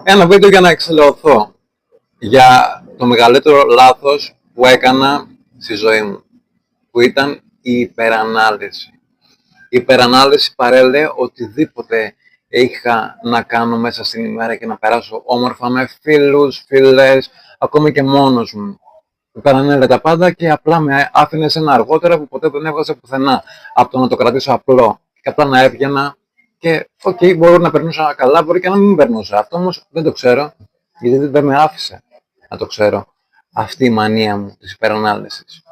Ένα βίντεο για να εξηλαιωθώ για το μεγαλύτερο λάθος που έκανα στη ζωή μου, που ήταν η υπερανάλυση. Η υπερανάλυση παρέλεε οτιδήποτε είχα να κάνω μέσα στην ημέρα και να περάσω όμορφα με φίλους, φίλες, ακόμη και μόνος μου. Υπερανέλευα τα πάντα και απλά με άφηνε σε ένα αργότερα που ποτέ δεν έβγαζε πουθενά. Από το να το κρατήσω απλό και απλά να έβγαινα και μπορεί να περνούσα καλά, μπορεί και να μην περνούσα. Αυτό όμως δεν το ξέρω, γιατί δεν με άφησε να το ξέρω. Αυτή η μανία μου της υπερανάλυσης.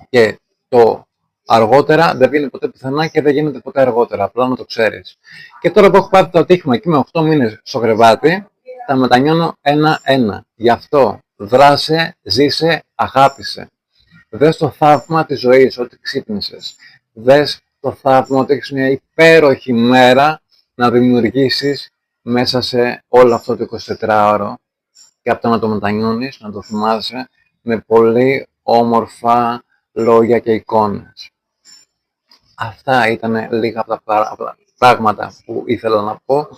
Και το αργότερα δεν βγαίνει ποτέ πουθενά και δεν γίνεται ποτέ αργότερα. Απλά να το ξέρεις. Και τώρα που έχω πάθει το ατύχημα και είμαι 8 μήνες στο κρεβάτι, τα μετανιώνω ένα-ένα. Γι' αυτό δράσε, ζήσε, αγάπησε. Δες το θαύμα της ζωής, ότι ξύπνησες. Δες το θαύμα ότι έχεις μια υπέροχη μέρα να δημιουργήσεις μέσα σε όλο αυτό το 24ωρο και από το να το μετανιώνεις, να το θυμάσαι με πολύ όμορφα λόγια και εικόνες. Αυτά ήταν λίγα από τα πράγματα που ήθελα να πω.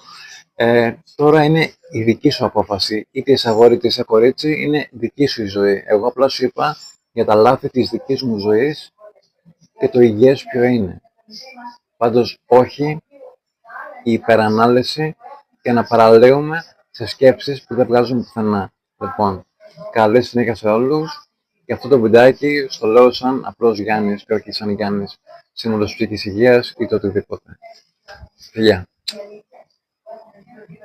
Τώρα είναι η δική σου απόφαση. Είτε είσαι αγόρι είτε είσαι κορίτσι, είναι δική σου η ζωή. Εγώ απλά σου είπα για τα λάθη της δικής μου ζωής και το υγιές ποιο είναι. Πάντως όχι η υπερανάλυση και να παραλέουμε σε σκέψεις που δεν βγάζουν πουθενά. Λοιπόν, καλή συνέχεια σε όλους. Και αυτό το βιντεάκι στο λέω σαν απλός Γιάννης και όχι σαν Γιάννης σύμβουλος ψυχικής υγείας ή το οτιδήποτε. Φιλιά.